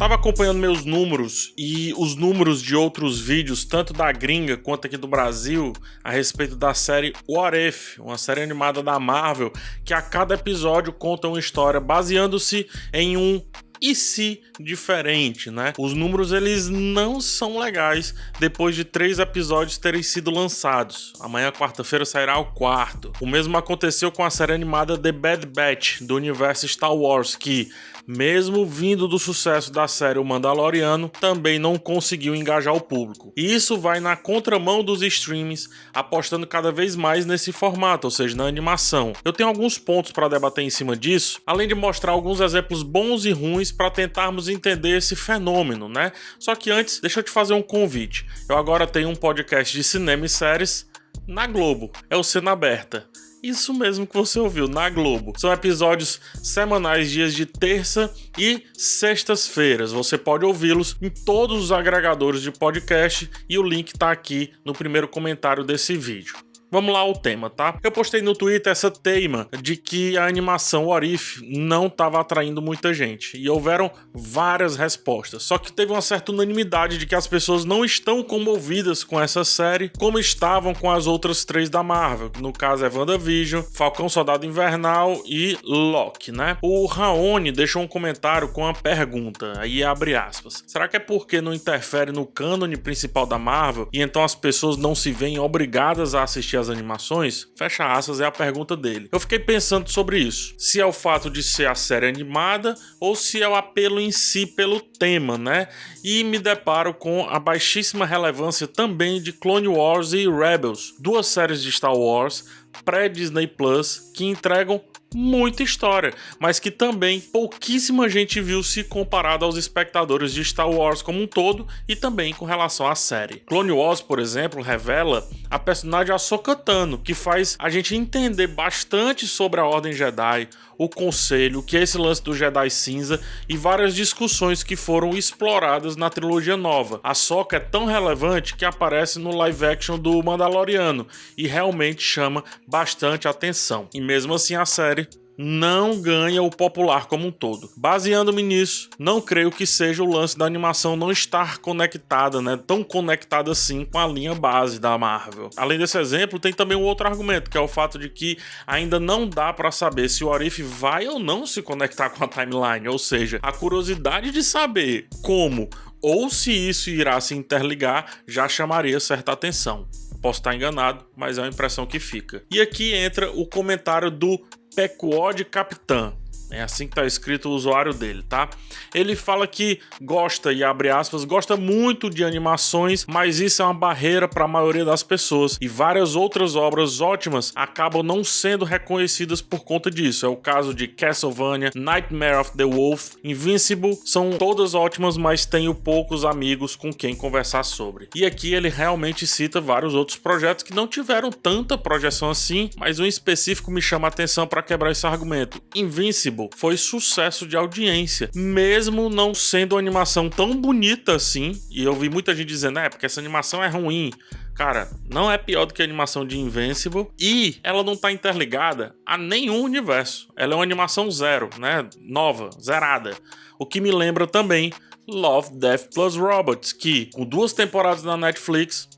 Tava acompanhando meus números e os números de outros vídeos, tanto da gringa quanto aqui do Brasil, a respeito da série What If, uma série animada da Marvel, que a cada episódio conta uma história baseando-se em um e se diferente, né? Os números eles não são legais depois de 3 episódios terem sido lançados. Amanhã, quarta-feira, sairá o 4º. O mesmo aconteceu com a série animada The Bad Batch, do universo Star Wars, que, mesmo vindo do sucesso da série O Mandaloriano, também não conseguiu engajar o público. E isso vai na contramão dos streams, apostando cada vez mais nesse formato, ou seja, na animação. Eu tenho alguns pontos para debater em cima disso, além de mostrar alguns exemplos bons e ruins para tentarmos entender esse fenômeno, né? Só que antes, deixa eu te fazer um convite. Eu agora tenho um podcast de cinema e séries na Globo, é o Cena Aberta. Isso mesmo que você ouviu, na Globo. São episódios semanais, dias de terça e sextas-feiras. Você pode ouvi-los em todos os agregadores de podcast e o link tá aqui no primeiro comentário desse vídeo. Vamos lá ao tema, tá? Eu postei no Twitter essa teima de que a animação What If não estava atraindo muita gente. E houveram várias respostas. Só que teve uma certa unanimidade de que as pessoas não estão comovidas com essa série como estavam com as outras 3 da Marvel. Que no caso é WandaVision, Falcão Soldado Invernal e Loki, né? O Raoni deixou um comentário com uma pergunta. Aí abre aspas. Será que é porque não interfere no cânone principal da Marvel e então as pessoas não se veem obrigadas a assistir as animações? Fecha aspas, é a pergunta dele. Eu fiquei pensando sobre isso. Se é o fato de ser a série animada ou se é o apelo em si pelo tema, né? E me deparo com a baixíssima relevância também de Clone Wars e Rebels, 2 séries de Star Wars pré-Disney Plus que entregam muita história, mas que também pouquíssima gente viu se comparado aos espectadores de Star Wars como um todo e também com relação à série. Clone Wars, por exemplo, revela a personagem Ahsoka Tano, que faz a gente entender bastante sobre a Ordem Jedi, o Conselho, o que é esse lance do Jedi Cinza e várias discussões que foram exploradas na trilogia nova. Ahsoka é tão relevante que aparece no live action do Mandaloriano e realmente chama bastante atenção. E mesmo assim a série não ganha o popular como um todo. Baseando-me nisso, não creio que seja o lance da animação não estar conectada, né, tão conectada assim com a linha base da Marvel. Além desse exemplo, tem também um outro argumento, que é o fato de que ainda não dá para saber se o What If vai ou não se conectar com a timeline, ou seja, a curiosidade de saber como ou se isso irá se interligar já chamaria certa atenção. Posso estar enganado, mas é a impressão que fica. E aqui entra o comentário do Pequod Capitã. É assim que tá escrito o usuário dele, tá? Ele fala que gosta, e abre aspas, gosta muito de animações, mas isso é uma barreira para a maioria das pessoas. E várias outras obras ótimas acabam não sendo reconhecidas por conta disso. É o caso de Castlevania, Nightmare of the Wolf, Invincible, são todas ótimas, mas tenho poucos amigos com quem conversar sobre. E aqui ele realmente cita vários outros projetos que não tiveram tanta projeção assim, mas um específico me chama a atenção para quebrar esse argumento. Invincible foi sucesso de audiência, mesmo não sendo uma animação tão bonita assim, e eu vi muita gente dizendo, porque essa animação é ruim. Cara, não é pior do que a animação de Invincible e ela não tá interligada a nenhum universo. Ela é uma animação zero, né? Nova, zerada. O que me lembra também Love, Death Plus Robots, que com 2 temporadas na Netflix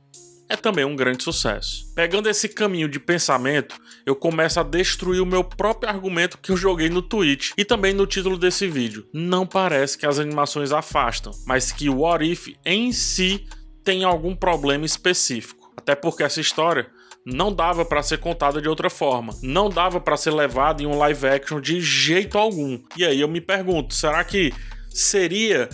é também um grande sucesso. Pegando esse caminho de pensamento, eu começo a destruir o meu próprio argumento que eu joguei no Twitch e também no título desse vídeo. Não parece que as animações afastam, mas que o What If em si tem algum problema específico. Até porque essa história não dava para ser contada de outra forma. Não dava para ser levada em um live action de jeito algum. E aí eu me pergunto, será que seria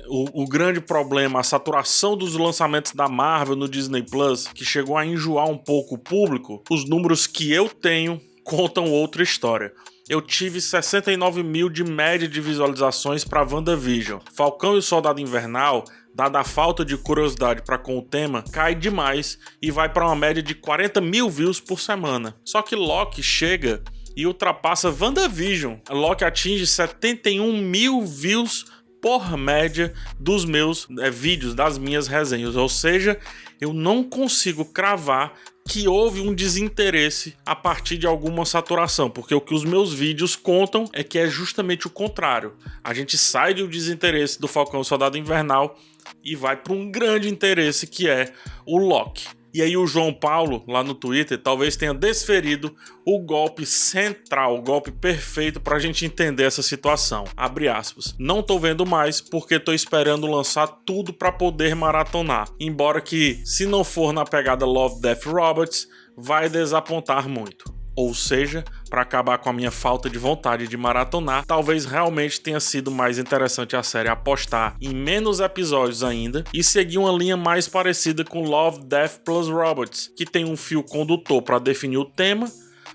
o grande problema a saturação dos lançamentos da Marvel no Disney Plus, que chegou a enjoar um pouco o público? Os números que eu tenho contam outra história. Eu tive 69 mil de média de visualizações para WandaVision. Falcão e o Soldado Invernal, dada a falta de curiosidade para com o tema, cai demais e vai para uma média de 40 mil views por semana. Só que Loki chega e ultrapassa WandaVision. Loki atinge 71 mil views por média dos meus vídeos, das minhas resenhas. Ou seja, eu não consigo cravar que houve um desinteresse a partir de alguma saturação, porque o que os meus vídeos contam é que é justamente o contrário. A gente sai do desinteresse do Falcão e Soldado Invernal e vai para um grande interesse que é o Loki. E aí o João Paulo, lá no Twitter, talvez tenha desferido o golpe central, o golpe perfeito para a gente entender essa situação. Abre aspas. Não tô vendo mais porque tô esperando lançar tudo para poder maratonar. Embora que, se não for na pegada Love, Death Robots, vai desapontar muito. Ou seja, para acabar com a minha falta de vontade de maratonar, talvez realmente tenha sido mais interessante a série apostar em menos episódios ainda e seguir uma linha mais parecida com Love, Death plus Robots, que tem um fio condutor para definir o tema,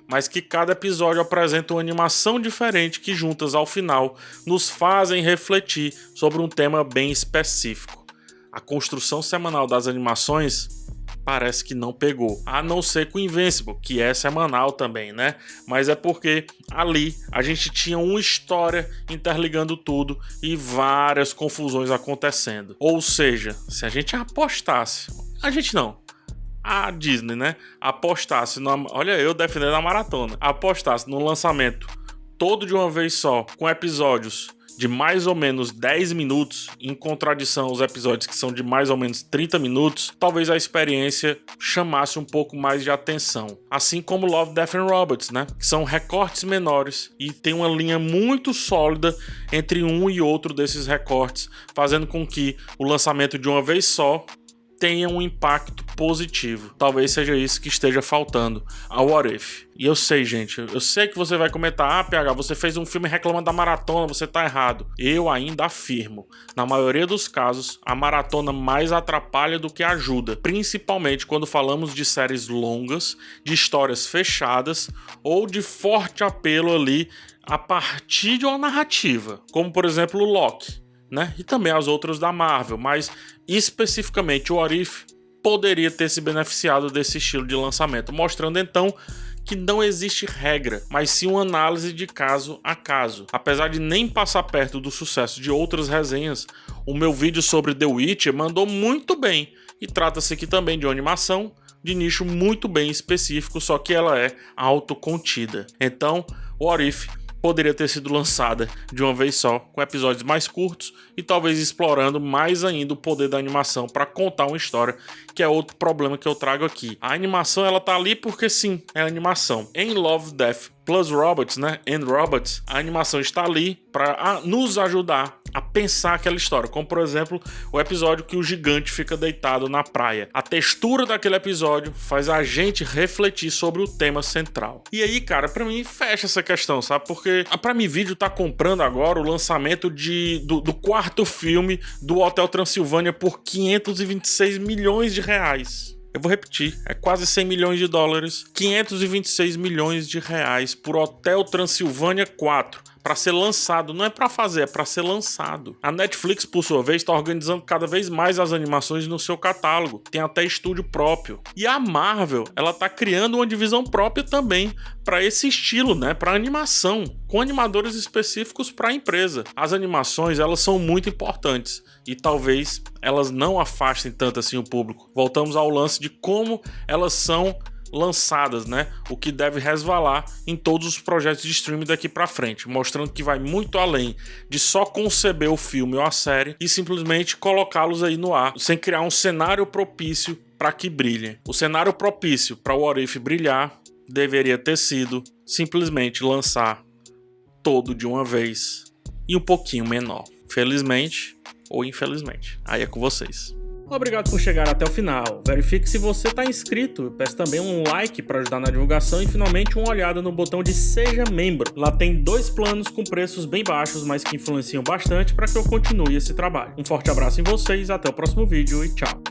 mas que cada episódio apresenta uma animação diferente que juntas ao final nos fazem refletir sobre um tema bem específico. A construção semanal das animações parece que não pegou, a não ser com Invincible, que é semanal também, né? Mas é porque ali a gente tinha uma história interligando tudo e várias confusões acontecendo. Ou seja, se a gente apostasse, a Disney, né? Apostasse, olha eu defendendo a maratona, apostasse no lançamento todo de uma vez só, com episódios de mais ou menos 10 minutos, em contradição aos episódios que são de mais ou menos 30 minutos, talvez a experiência chamasse um pouco mais de atenção. Assim como Love, Death and Robots, né? Que são recortes menores e tem uma linha muito sólida entre um e outro desses recortes, fazendo com que o lançamento de uma vez só tenha um impacto positivo. Talvez seja isso que esteja faltando ao What If. E eu sei, gente, eu sei que você vai comentar: PH, você fez um filme reclamando da maratona, você tá errado. Eu ainda afirmo, na maioria dos casos, a maratona mais atrapalha do que ajuda, principalmente quando falamos de séries longas, de histórias fechadas ou de forte apelo ali a partir de uma narrativa, como por exemplo o Loki, né? E também as outras da Marvel, mas especificamente o What If poderia ter se beneficiado desse estilo de lançamento, mostrando então que não existe regra, mas sim uma análise de caso a caso. Apesar de nem passar perto do sucesso de outras resenhas, o meu vídeo sobre The Witcher mandou muito bem, e trata-se aqui também de uma animação de nicho muito bem específico, só que ela é autocontida. Então, What If poderia ter sido lançada de uma vez só, com episódios mais curtos e talvez explorando mais ainda o poder da animação para contar uma história, que é outro problema que eu trago aqui. A animação, ela tá ali porque sim, é animação. Em Love, Death plus Robots, né, and Robots, a animação está ali para nos ajudar a pensar aquela história, como por exemplo o episódio que o gigante fica deitado na praia. A textura daquele episódio faz a gente refletir sobre o tema central. E aí, cara, pra mim fecha essa questão, sabe? Porque a Prime Video tá comprando agora o lançamento do quarto filme do Hotel Transilvânia por 526 milhões de reais. Eu vou repetir, é quase 100 milhões de dólares, 526 milhões de reais por Hotel Transilvânia 4. Para ser lançado, não é para fazer, é para ser lançado. A Netflix, por sua vez, está organizando cada vez mais as animações no seu catálogo. Tem até estúdio próprio. E a Marvel, ela tá criando uma divisão própria também para esse estilo, né? Para animação, com animadores específicos para a empresa. As animações, elas são muito importantes e talvez elas não afastem tanto assim o público. Voltamos ao lance de como elas são lançadas, né? O que deve resvalar em todos os projetos de streaming daqui pra frente, mostrando que vai muito além de só conceber o filme ou a série e simplesmente colocá-los aí no ar, sem criar um cenário propício para que brilhem. O cenário propício para o What If brilhar deveria ter sido simplesmente lançar todo de uma vez e um pouquinho menor. Felizmente ou infelizmente, aí é com vocês. Obrigado por chegar até o final. Verifique se você está inscrito. Peço também um like para ajudar na divulgação e finalmente uma olhada no botão de Seja Membro. Lá tem 2 planos com preços bem baixos, mas que influenciam bastante para que eu continue esse trabalho. Um forte abraço em vocês, até o próximo vídeo e tchau.